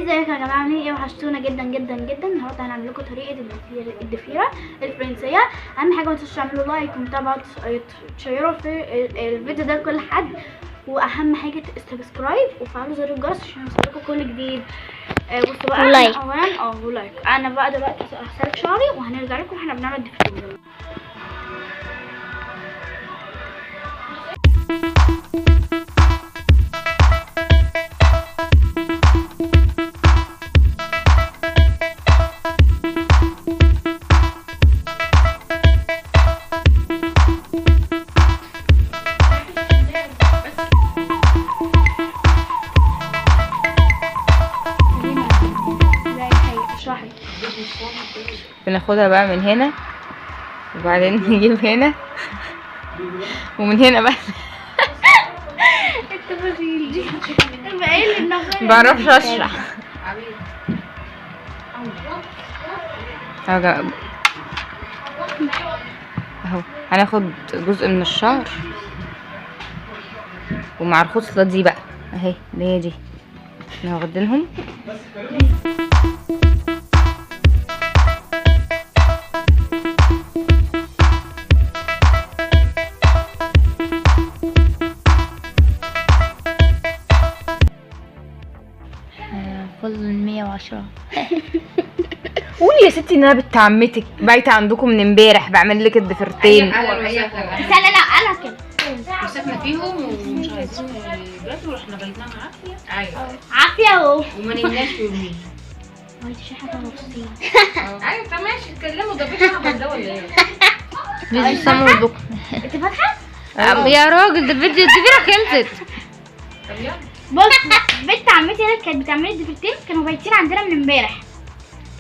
ازيكم يا جماعه، عاملين ايه؟ وحشتونا جدا جدا جدا. النهارده هنعمل لكم طريقه الضفيره الفرنسيه. اهم حاجه ما تنسوش تعملوا لايك ومتابعه تشيروا في الفيديو ده لكل حد، واهم حاجه سبسكرايب وفعلوا زر الجرس عشان يوصلكم كل جديد. بصوا بقى ولايك. اولا ولايك. انا بقى دلوقتي هسلك شعري وهنرجع لكم احنا بنعمل الضفيره. بناخدها بقى من هنا وبعدين نجيب هنا ومن هنا بقى التفاصيل دي بقى اللي بعرفش اشرح اهو. هناخد جزء من الشعر ومع الخصلة دي بقى اهي اللي هي دي ناخدينهم. فضل 110. قولي يا ستي انها بنت عمتك بايته عندكم من امبارح بعمل لك الضفيرتين. لا انا كده مسكنا فيهم ومش عايزين يباتوا ورحنا بيتناهم عافيه. ايوه عافيه اهو وما نمناش في يومين. ما انتش حاجه مبسوطين. ايوه طب ماشي اتكلموا. ده في شعب ده ولا ايه؟ فيديو سمر بكره. انت فاتحه؟ يا راجل ده فيديو الضفيرة خلصت. طب يلا. بص، بنت عمتي هنا كانت بتعمل الضفيرتين، كانوا بايتين عندنا من امبارح،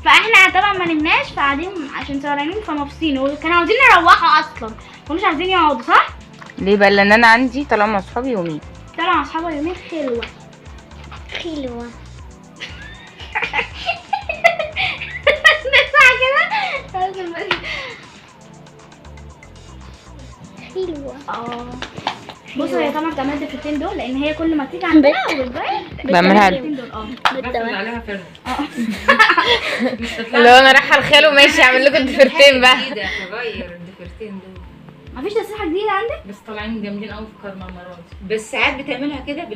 فاحنا طبعا ما نمناش فقاعدين عشان سهرانين فمبسوطين، وكانوا عاوزين نروحوا اصلا مش عايزين يقعدوا. صح؟ ليه بقى؟ لان انا عندي طالعه مع اصحابي يومين. طلعوا مع اصحابها يومين. حلوه حلوة. نطلع كده. حلوة. بصوا هي طبعا بتعمل الضفيرتين دول لان هي كل ما تيجي عندنا بعملها الضفيرتين دول. باخد عليها فرد. لو انا رايحه لخاله ماشي اعمل لكم الضفيرتين بقى. جديده هغير الضفيرتين دول. مفيش تسريحه جديده عندك؟ بس طالعين جامدين قوي في كرممرات. بس ساعات بتعملها كده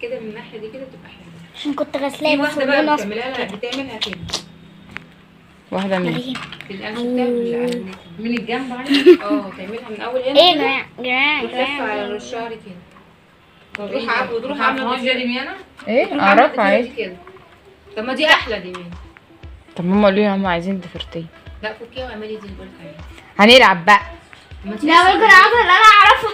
كده من الناحيه دي كده بتبقى حلوه. عشان كنت في غسلاها بس واحده بقى لونها بتعملها كده. واحده من مريم. في القلب بتاعها من الجنب عندك. تعملها من اول هنا. ايه جران وتلف على الشعر كده. وتروح عامله دي ايه اعرف عايز كده. طب ما دي احلى دي مين؟ طب هما قالوا لي هم عايزين ضفيرتين. لا فكيها واعملي دي اللي بقولك عليها. هنلعب بقى. لا ممكن اعرف اللي انا اعرفه.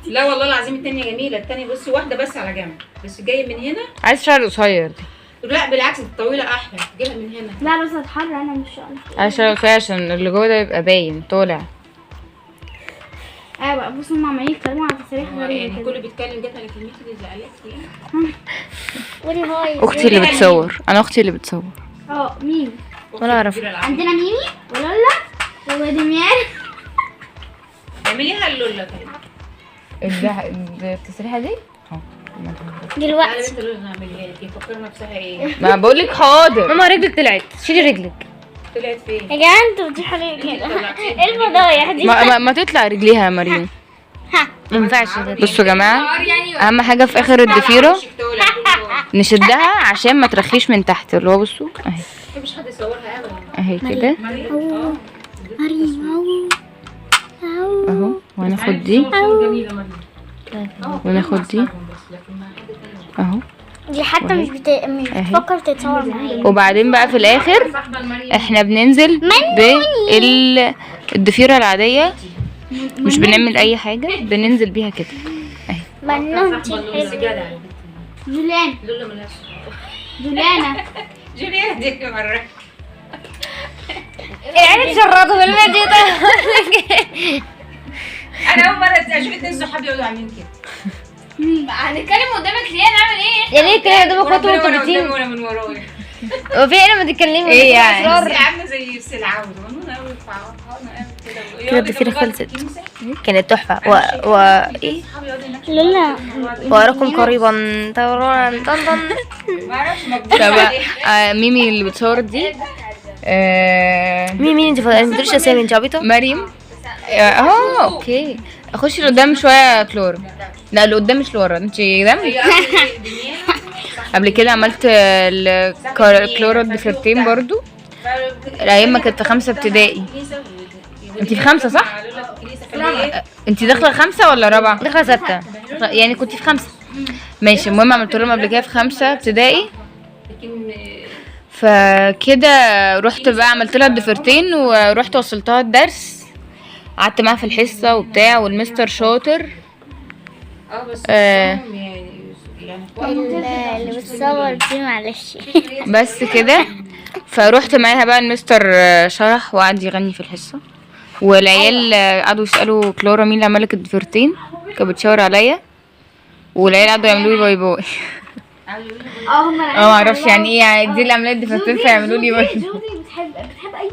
لا والله العظيم التانية جميلة. التانية بصي واحدة بس على جنب بس جاية من هنا. عايز شعر قصير دي. لا بالعكس الطويلة أحلى. جاية من هنا. لا بس اتحرر انا مش عارفه. عايز شعر قصير عشان اللي جوه ده يبقى باين طالع. ايوه بقى بصوا هم عمالين يتكلموا على تسريح غريبه يعني كده. كل بيتكلم جت على كلمتي اللي زعلتني يعني. قولي هاي. اختي اللي بتصور. انا اختي اللي بتصور. مين؟ ولا اعرف. عندنا ميمي ولولا ودميان. اعمليها اللولة طيب. التسريحه دي اهو. دلوقتي انت اللولة نعملها لك. يفكر نفسها ايه؟ ما بقول لك حاضر. ماما رجلك طلعت، شيلي رجلك. طلعت فين؟ يا جماعة انتوا بتضحكوا عليا كده. ايه الفضايح دي؟ ما تطلع رجليها يا مريم. ما ينفعش ده. بصوا يا جماعه اهم حاجه في اخر الضفيره نشدها عشان ما ترخيش من تحت. اللي هو بصوا اهي مفيش حد يصورها ابدا. اهي كده مريم اهو. وهناخد دي جميلة مريم. وناخد دي اهو. دي حتى مش بتفكر تتصور معايا. وبعدين بقى في الاخر احنا بننزل بالضفيره العاديه، مش بنعمل اي حاجه، بننزل بيها كده اهي. بنوتي بس جدع. جوليان لولا ملهاش. جوليانا جوليانا دي مرة. العيال اتشردوا بالفيديو ده. أنا أول مرة أشوف اتنين صحابي يقعدوا عاملين كده. هنتكلم قدامك ليه؟ نعمل ايه؟ يا ليه كده قدام اخواته ولا مرتبطين؟ ولا من ورايا. هو في ايه لما تتكلمي؟ ايه يعني؟ عامله زي السلعه ونونه قوي فرحانه قوي كده. كده الضفيرة خلصت، كانت تحفة ايه لا وأراكم قريبا. طب ميمي اللي بتصور دي مين انت متقوليش اسامي، انت عبيطة؟ مريم. اوكي، اخش لقدام شوية كلور. لا لقدام مش لورا، انت قدام. قبل كده عملت الكلورا ضفيرتين برضو الايام ما كنت في 5 ابتدائي. انت في 5 صح؟ انت داخله 5 ولا رابعه؟ داخله 6 يعني كنت في 5. ماشي. المهم عملت لهم قبل كده في 5 ابتدائي، فكده رحت بقى عملت لها الضفيرتين ورحت وصلتها الدرس، قعدت معاها في الحصه وبتاع، والمستر شاطر. بس اللي بتصور دي معلش. بس كده فروحت معاها بقى، المستر شرح وقعد يغني في الحصه، والعيال قعدوا يسالوا كلورا مين اللي عملك الضفيرتين، كانت بتشاور عليا، والعيال قعدوا يعملوا لي باي باي. هم معرفش يعني ايه يعني دي اللي عملت الضفيرتين فيعملوا لي باي. جودي بتحب اي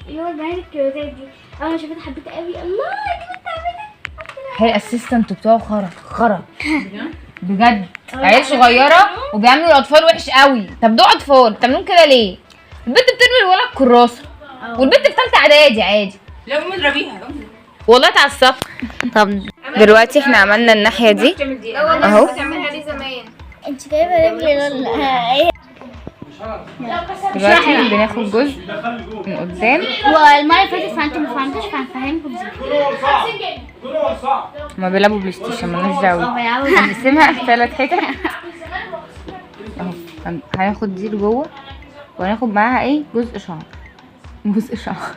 اللي هو البنات الكيوتات دي. انا شفتها حبيتها قوي. الله كانت بتعملها. هي الاسيستنت بتوعه خرا بجد، عيال صغيره وبيعملوا الاطفال وحش قوي. طب دول اطفال بتعملوا كده ليه؟ البنت بترمي الولد كراسه والبنت في ثالثه اعدادي عادي. لا امي اضربيها والله اتعصبت. طب دلوقتي احنا عملنا الناحيه دي اهو. انت جايبه رجلي ولا دلوقتي بناخد جزء من قدام. والمره اللي فاتت فانت ما فهمتش فهنفهمكم ازاي. هما بيلعبوا بلاي ستيشن مالناش دعوه. هنقسمها في 3 حتت اهو. هناخد دي لجوه وهناخد معاها ايه جزء شعر.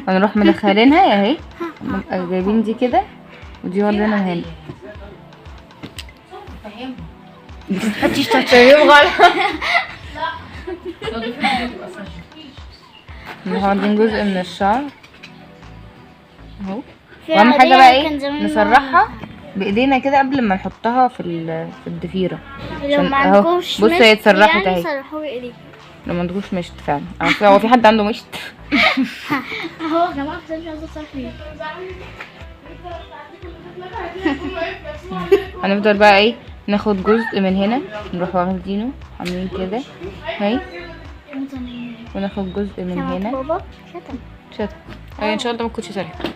هنروح مدخلينها اهي، نبقى جايبين دي كده ودي واخدينها هنا. متحطيش تفاهم غلط. واخدين جزء من الشعر اهو. واهم حاجه بقى ايه نسرحها بايدينا كده قبل ما نحطها في الضفيره. لو ما عندكوش بص هي اتسرحت اهي. سرحوا بايديكم. لو ما عندكوش مشط فعلا. هو في حد عنده مشط؟ اهو يا جماعه مش عايزه اتصرف ليه. هنفضل بقى ايه ناخد جزء من هنا نروح واخدينه عاملين كده اهي، وناخد جزء من هنا. بابا شطب اهي ان شاء الله ما تكونش سرحت.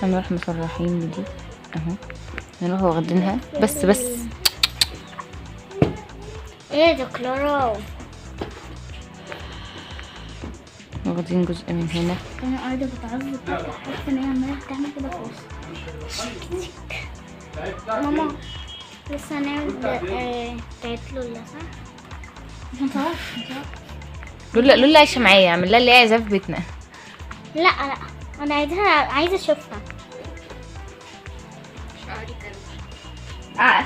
هنروح مسرحين بدي اهو، نروح واخدينها بس ايه ده كلورا؟ واخدين جزء من هنا. انا قاعده بتعذب حاسه ان هي عماله بتعمل كده خالص. ماما لسه هنعمل بتاعت لولا صح؟ انت لولا عايشه معايا، اعمل لها اللي هي عايزاه في بيتنا. لا انا عايزه اشوفها.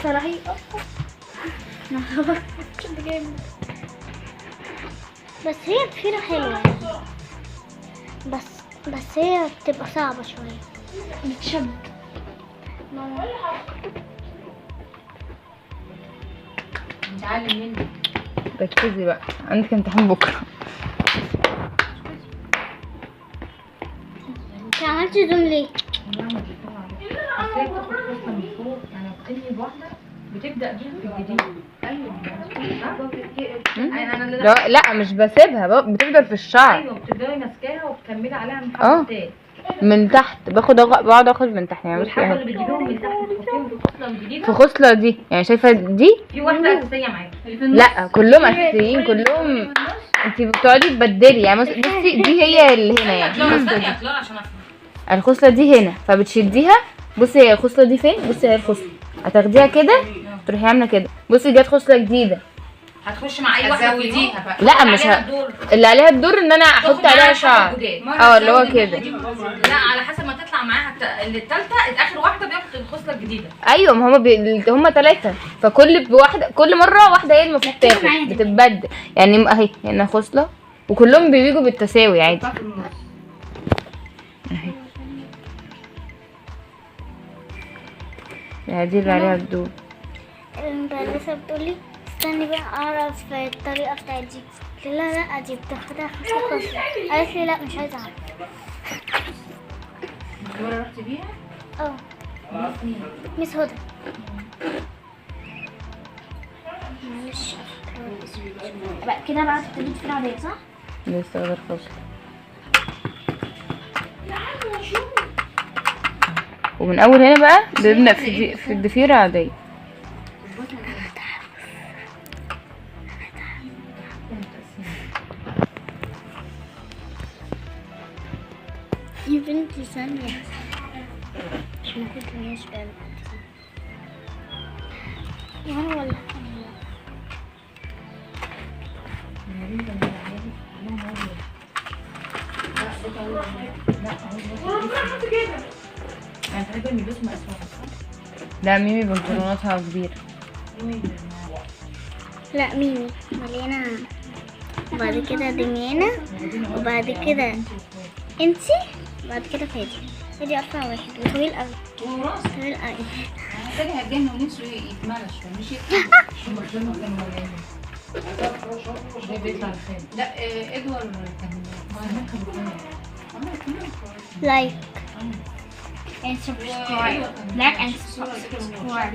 صراحي بس هي ضفيرة حلوة يعني. بس هي بتبقى صعبة شوية. بتشد. ماما نتعلم منك. ركزي بقى عندك امتحان بكره. انت عملتي زوم ليه؟ بتبدا بيها في الجديد. لا مش بسيبها بتفضل في الشعر. ايوه بتبداي ماسكاها وبتكملي عليها من حرف تاني من تحت. بقعد اخد من تحت يعني. والحاجه اللي بتجيبيهم من تحت بتحطيهم في الخصله الجديده. في خصله دي يعني شايفه دي في واحده اساسيه معاكي. لا كلهم اساسيين كلهم. انت بتقعدي تبدلي يعني. بصي دي هي اللي هنا يعني الخصله دي. الخصله دي هنا فبتشديها. بصي هي الخصله دي فين؟ بصي هي الخصله هتاخديها كده تروحي عامله كده. بصي جت خصله جديده هتخش مع اي واحده وديها بقى. لا مش اللي عليها الدور ان انا احط عليها شعر. اللي هو كده. لا على حسب ما تطلع معاها الثالثه اخر واحده بياخد الخصله الجديده. ايوه ما هما 3 فكل واحده كل مره واحده هي المفروض تاخد بتتبدل يعني اهي هنا خصله وكلهم بيجوا بالتساوي عادي اهي. دي اللي عليها الدور. المدرسة بتقولي استني بقى اعرف الطريقة بتاعت دي. قلت لها لا دي بتاخدها 5 خطوة. قالت لي لا مش عايزة اعرف. مرة رحت بيها؟ اه ميس هدى. معلش بقى كده بقى تبتدي في العادية صح؟ لسه غير فصل. ومن اول هنا بقى بنبدأ في الضفيرة عادية. يا بنتي ثانية عشان كنت مش بالك. وانا ولا يعني تقريبا بيلبسوا مقاسات صح؟ لا ميمي بنطلوناتها كبيرة. لا ميمي مليانة، وبعد كده دميانة، وبعد كده انتي، وبعد كده فادي أرفع واحد وطويل أوي. وراس طويل أوي. محتاج هتجنن ونفسه يتملى شويه مش يتملى. هم كانوا مليانين. ده بيطلع الخام. لا ادوار كان هناك كانوا لايك and subscribe. Like and subscribe.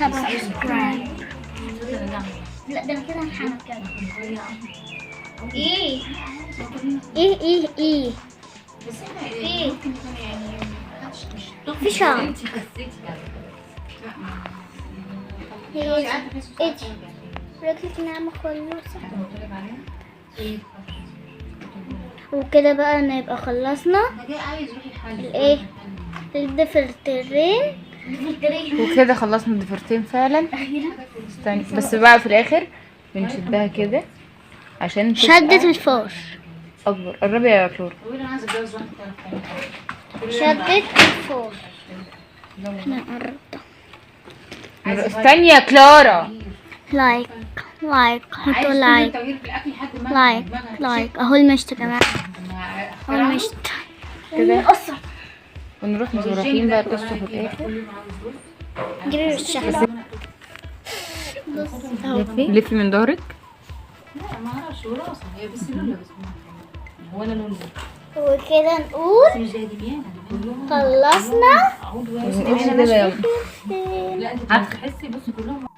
Subscribe. لا ده أنا كده هنحمل كده. ايه ايه بس احنا ممكن يكون يعني في شعر. انت خسيتي هي ايه دي؟ ركزت نعمة خلصة. وكده بقى نبقى خلصنا انا جاي عايز روحي الحل الايه الضفيرتين. وكده خلصنا الضفيرتين فعلا. استني بس بقى في الاخر بنشدها كده عشان شدت الفار. اكبر. قربي يا كلور. انا عايزه اتجوز واحد تاني. شدت الفار. انا قربت. استني يا كلارا. لايك حطوا لايك التغيير في الاكل لحد ما لايك اهو المشط يا جماعة، اهو المشط. كده ونروح مزورحين بقى القصة في الاخر. جيبي الشحن. لفي من ظهرك. لا ما اعرفش وراثه هي بس لولو بس هو انا لولو وكده نقول مش زي دميانة خلصنا. عود امشي كده يلا. لا انت هتحسي بصي كلهم